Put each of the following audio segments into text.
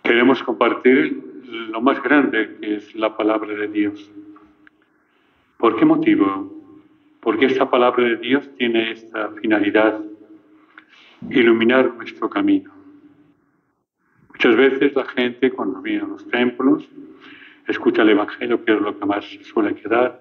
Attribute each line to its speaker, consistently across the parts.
Speaker 1: Queremos compartir lo más grande que es la palabra de Dios. ¿Por qué motivo? Porque esta palabra de Dios tiene esta finalidad: iluminar nuestro camino. Muchas veces la gente, cuando viene a los templos, escucha el Evangelio, que es lo que más suele quedar,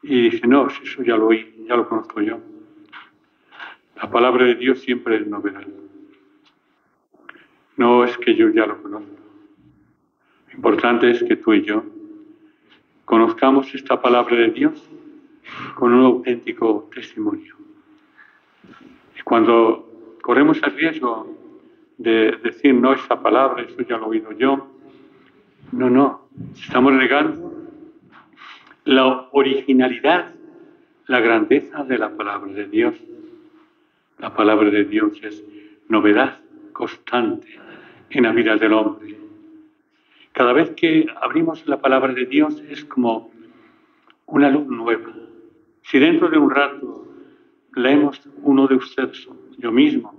Speaker 1: y dice: no, si eso ya lo oí, ya lo conozco yo. La palabra de Dios siempre es novedad. No es que yo ya lo conozco. Lo importante es que tú y yo conozcamos esta palabra de Dios con un auténtico testimonio. Y cuando corremos el riesgo de decir: no, esta palabra, eso ya lo he oído yo, no, estamos negando la originalidad, la grandeza de la palabra de Dios. La palabra de Dios es novedad constante en la vida del hombre. Cada vez que abrimos la palabra de Dios es como una luz nueva. Si dentro de un rato leemos uno de ustedes, yo mismo,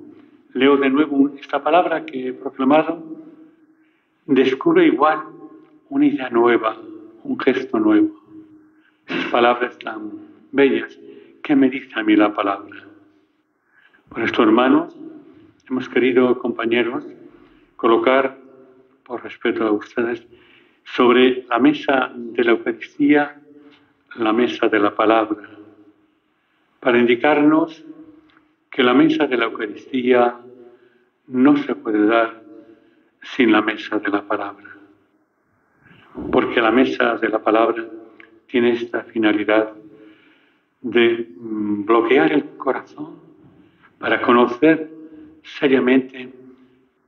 Speaker 1: leo de nuevo esta palabra que he proclamado, descubre igual una idea nueva, un gesto nuevo. Esas palabras tan bellas, ¿qué me dice a mí la palabra? Por esto, hermanos, hemos querido, compañeros, colocar, por respeto a ustedes, sobre la mesa de la Eucaristía, la mesa de la palabra, para indicarnos que la mesa de la Eucaristía no se puede dar sin la mesa de la palabra, porque la mesa de la palabra tiene esta finalidad de bloquear el corazón para conocer seriamente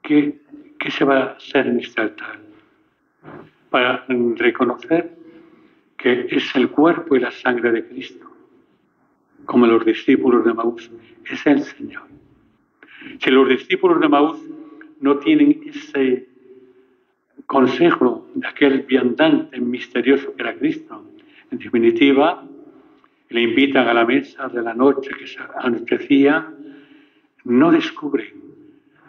Speaker 1: qué se va a hacer en este altar, para reconocer que es el cuerpo y la sangre de Cristo, como los discípulos de Maús, es el Señor. Si los discípulos de Maús no tienen ese consejo de aquel viandante misterioso que era Cristo, en definitiva, le invitan a la mesa de la noche que se anochecía, no descubren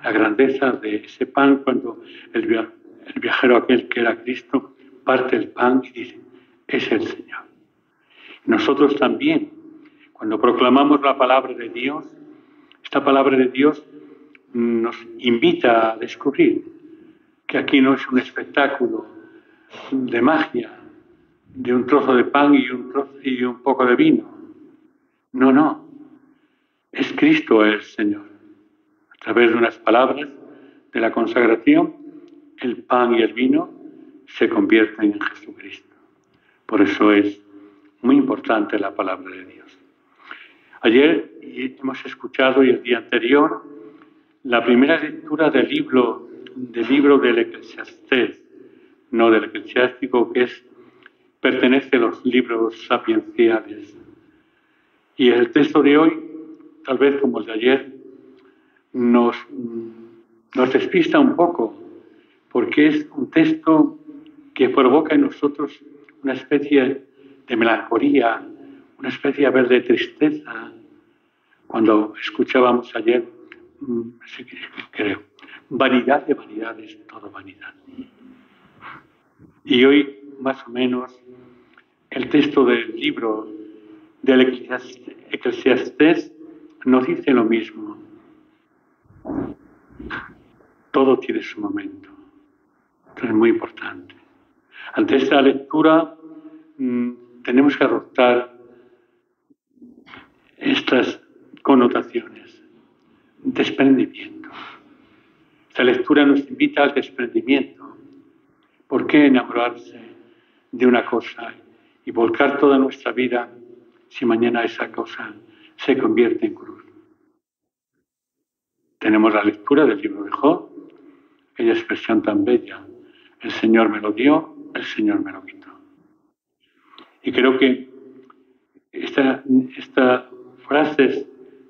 Speaker 1: la grandeza de ese pan cuando el viajero aquel que era Cristo parte el pan y dice: es el Señor. Nosotros también, cuando proclamamos la palabra de Dios, esta palabra de Dios nos invita a descubrir que aquí no es un espectáculo de magia, de un trozo de pan y un poco de vino. No. Es Cristo el Señor. A través de unas palabras de la consagración, el pan y el vino se convierten en Jesucristo. Por eso es muy importante la palabra de Dios. Ayer hemos escuchado, y el día anterior, la primera lectura del libro del Eclesiastés, no del Eclesiástico, que pertenece a los libros sapienciales. Y el texto de hoy, tal vez como el de ayer, nos despista un poco, porque es un texto que provoca en nosotros una especie de melancolía, una especie de tristeza. Cuando escuchábamos ayer, creo, vanidad de vanidades, todo vanidad. Y hoy, más o menos, el texto del libro del Eclesiastés nos dice lo mismo. Todo tiene su momento. Esto es muy importante. Ante esta lectura tenemos que adoptar estas connotaciones. Desprendimiento. Esta lectura nos invita al desprendimiento. ¿Por qué enamorarse de una cosa y volcar toda nuestra vida si mañana esa cosa se convierte en cruz? Tenemos la lectura del libro de Job, aquella expresión tan bella: el Señor me lo dio, el Señor me lo quitó. Y creo que estas frases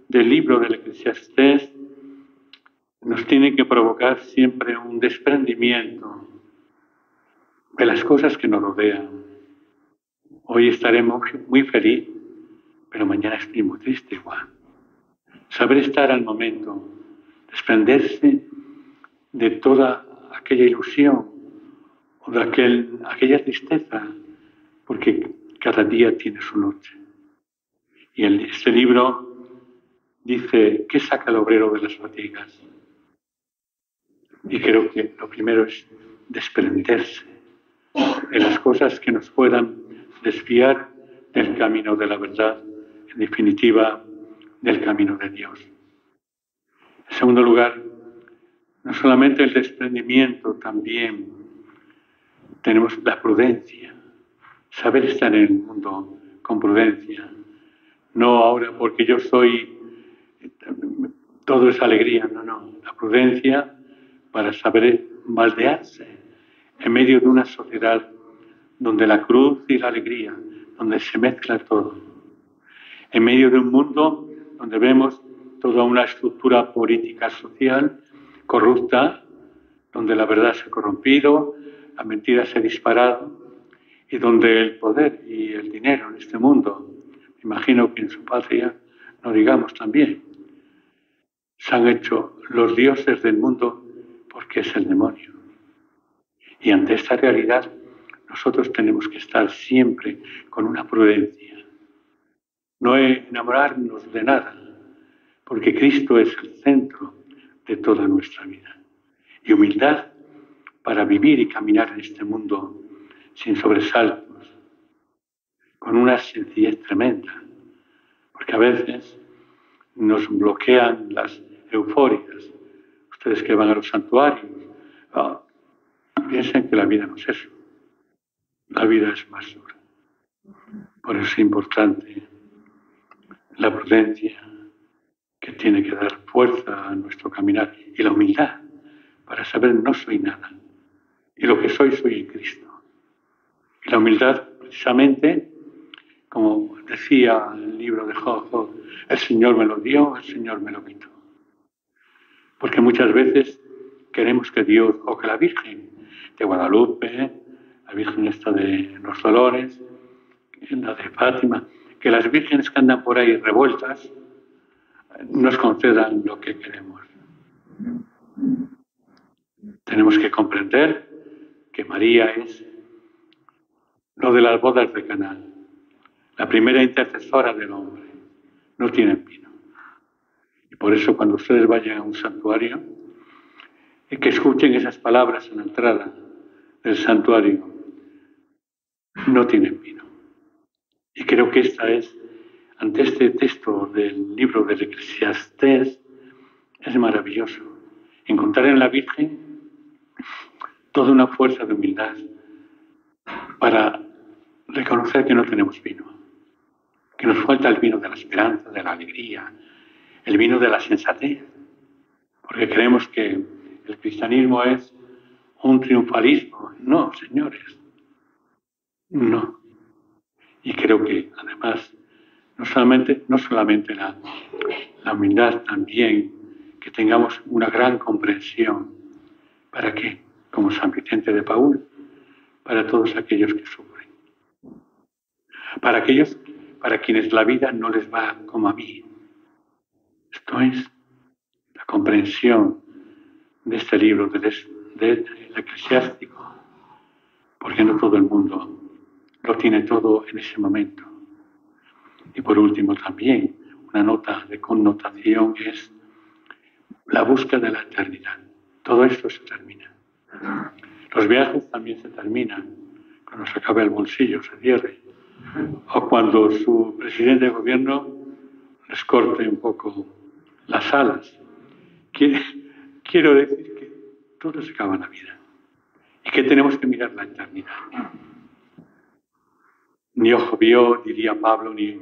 Speaker 1: del libro del Eclesiastés nos tienen que provocar siempre un desprendimiento de las cosas que nos rodean. Hoy estaremos muy feliz, pero mañana estoy muy triste igual. Saber estar al momento, desprenderse de toda aquella ilusión o de aquella tristeza, porque cada día tiene su noche. Y este libro dice, ¿qué saca el obrero de las fatigas? Y creo que lo primero es desprenderse de las cosas que nos puedan desviar del camino de la verdad, en definitiva, del camino de Dios. En segundo lugar, no solamente el desprendimiento, también tenemos la prudencia, saber estar en el mundo con prudencia. No ahora porque yo soy, todo es alegría, no. La prudencia para saber moldearse en medio de una sociedad donde la cruz y la alegría, donde se mezcla todo. En medio de un mundo donde vemos toda una estructura política social corrupta, donde la verdad se ha corrompido, la mentira se ha disparado y donde el poder y el dinero en este mundo, me imagino que en su patria, no digamos también, se han hecho los dioses del mundo porque es el demonio. Y ante esta realidad nosotros tenemos que estar siempre con una prudencia, no enamorarnos de nada, porque Cristo es el centro de toda nuestra vida. Y humildad para vivir y caminar en este mundo sin sobresaltos, con una sencillez tremenda, porque a veces nos bloquean las euforias. Ustedes que van a los santuarios, piensen que la vida no es eso, la vida es más dura. Por eso es importante la prudencia, que tiene que dar fuerza a nuestro caminar, y la humildad para saber no soy nada, y lo que soy en Cristo. Y la humildad, precisamente, como decía el libro de Job, el Señor me lo dio, el Señor me lo quitó. Porque muchas veces queremos que Dios, o que la Virgen de Guadalupe, la Virgen esta de los Dolores, la de Fátima, que las vírgenes que andan por ahí revueltas, nos concedan lo que queremos. Tenemos que comprender que María es lo de las bodas de Caná, la primera intercesora del hombre. No tienen vino. Y por eso cuando ustedes vayan a un santuario, y que escuchen esas palabras en la entrada del santuario, no tienen vino. Y creo que esta es, ante este texto del libro del Eclesiastés, es maravilloso. Encontrar en la Virgen toda una fuerza de humildad para reconocer que no tenemos vino, que nos falta el vino de la esperanza, de la alegría, el vino de la sensatez, porque creemos que el cristianismo es un triunfalismo. No, señores, no. Y creo que además no solamente la humildad, también que tengamos una gran comprensión. ¿Para qué? Como San Vicente de Paúl, para todos aquellos que sufren. Para quienes la vida no les va como a mí. Esto es la comprensión de este libro del Eclesiástico, porque no todo el mundo lo tiene todo en ese momento. Y por último también, una nota de connotación es la búsqueda de la eternidad. Todo esto se termina. Los viajes también se terminan cuando se acabe el bolsillo, se cierre, o cuando su presidente de gobierno les corte un poco las alas. Quiero decir que todo se acaba en la vida y que tenemos que mirar la eternidad. Ni ojo vio, diría Pablo, ni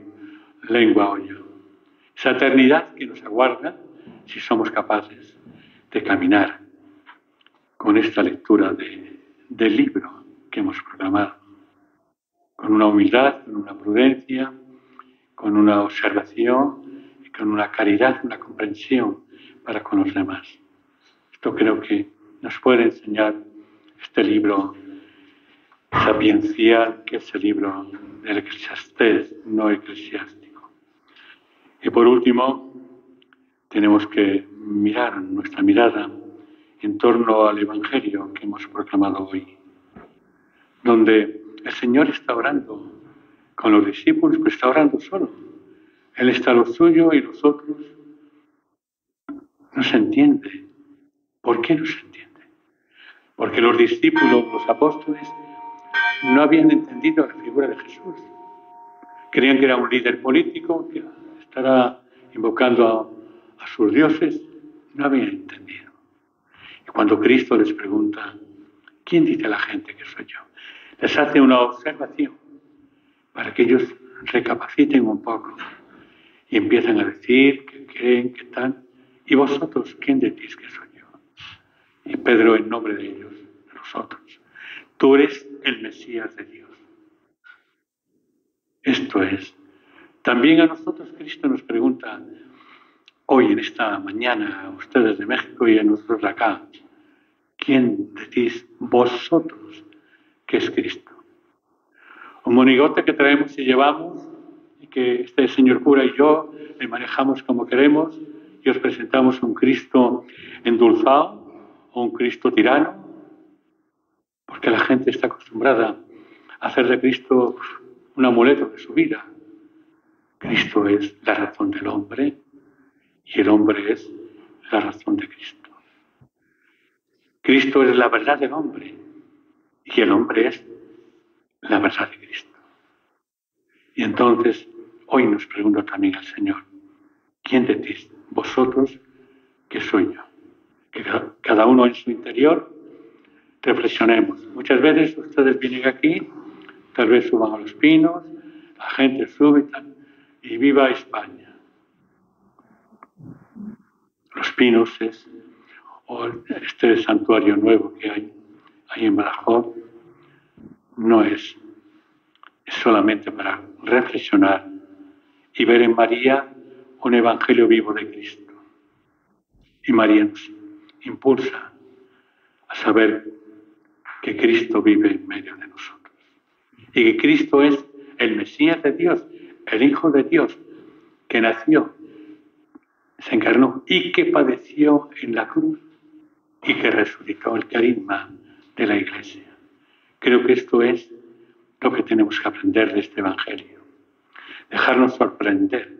Speaker 1: lengua oyó. Esa eternidad que nos aguarda si somos capaces de caminar con esta lectura del libro que hemos proclamado, con una humildad, con una prudencia, con una observación y con una caridad, una comprensión para con los demás. Esto creo que nos puede enseñar este libro sapiencial, que es el libro del Eclesiastés, no eclesiástico. Y por último, tenemos que mirar nuestra mirada en torno al Evangelio que hemos proclamado hoy, donde el Señor está orando con los discípulos, pero está orando solo. Él está a lo suyo y los otros no se entiende. ¿Por qué no se entiende? Porque los discípulos, los apóstoles, no habían entendido la figura de Jesús. Creían que era un líder político, que estará invocando a sus dioses. No habían entendido. Y cuando Cristo les pregunta, ¿quién dice la gente que soy yo?, les hace una observación para que ellos recapaciten un poco y empiezan a decir que creen que están. ¿Y vosotros quién decís que soy yo? Y Pedro, en nombre de ellos, de nosotros, tú eres el Mesías de Dios. Esto es. También a nosotros Cristo nos pregunta hoy, en esta mañana, a ustedes de México y a nosotros de acá, ¿quién decís vosotros que es Cristo? Un monigote que traemos y llevamos, y que este señor cura y yo le manejamos como queremos, y os presentamos un Cristo endulzado o un Cristo tirano, porque la gente está acostumbrada a hacer de Cristo un amuleto de su vida. Cristo es la razón del hombre y el hombre es la razón de Cristo. Cristo es la verdad del hombre y el hombre es la verdad de Cristo. Y entonces, hoy nos pregunta también el Señor, ¿quién decís vosotros que soy yo? Que cada uno en su interior reflexionemos. Muchas veces ustedes vienen aquí, tal vez suban a los pinos, la gente sube y viva España. Los pinos o este santuario nuevo que hay en Badajoz, no es solamente para reflexionar y ver en María un evangelio vivo de Cristo. Y María nos impulsa a saber que Cristo vive en medio de nosotros y que Cristo es el Mesías de Dios, el Hijo de Dios, que nació, se encarnó y que padeció en la cruz y que resucitó, el carisma de la Iglesia. Creo que esto es lo que tenemos que aprender de este Evangelio. Dejarnos sorprender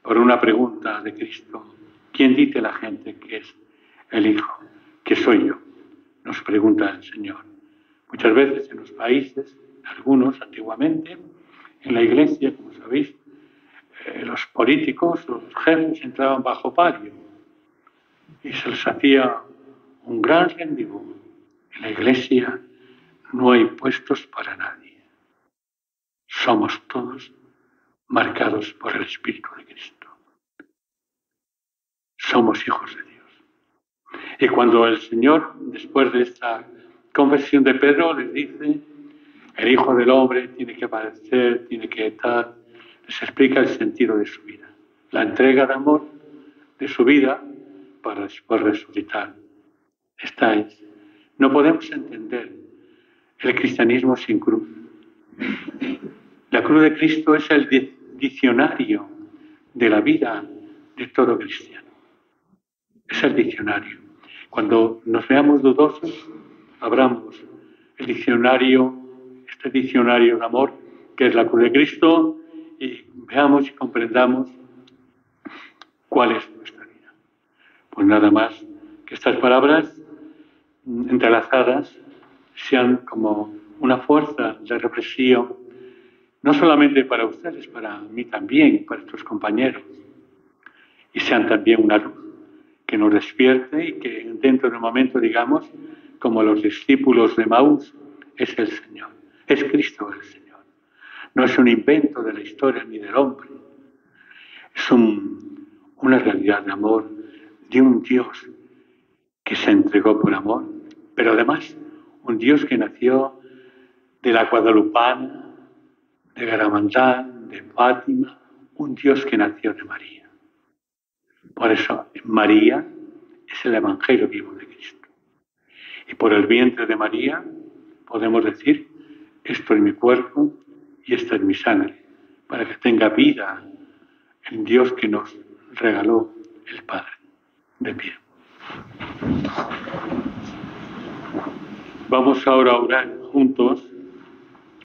Speaker 1: por una pregunta de Cristo. ¿Quién dice la gente que es el Hijo? ¿Qué soy yo? Nos pregunta el Señor. Muchas veces en los países, algunos antiguamente, en la Iglesia, como sabéis, los políticos, los jefes entraban bajo palio y se les hacía un gran rendido. En la Iglesia no hay puestos para nadie. Somos todos marcados por el Espíritu de Cristo. Somos hijos de Dios. Y cuando el Señor, después de esta confesión de Pedro, les dice, el Hijo del Hombre tiene que padecer, tiene que estar, les explica el sentido de su vida, la entrega de amor de su vida para después resucitar. Esta es. No podemos entender el cristianismo sin cruz. La cruz de Cristo es el diccionario de la vida de todo cristiano. Es el diccionario. Cuando nos veamos dudosos, abramos el diccionario, este diccionario de amor, que es la cruz de Cristo, y veamos y comprendamos cuál es nuestra vida. Pues nada más que estas palabras entrelazadas sean como una fuerza de reflexión, no solamente para ustedes, para mí también, para estos compañeros, y sean también una luz que nos despierte y que dentro de un momento digamos, como los discípulos de Maús, es el Señor, es Cristo el Señor. No es un invento de la historia ni del hombre, es una realidad de amor de un Dios que se entregó por amor, pero además un Dios que nació de la Guadalupana, de Garamandán, de Fátima, un Dios que nació de María. Por eso María es el Evangelio vivo de Cristo. Y por el vientre de María podemos decir, esto es mi cuerpo y esta es mi sangre, para que tenga vida en Dios que nos regaló el Padre. De pie. Vamos ahora a orar juntos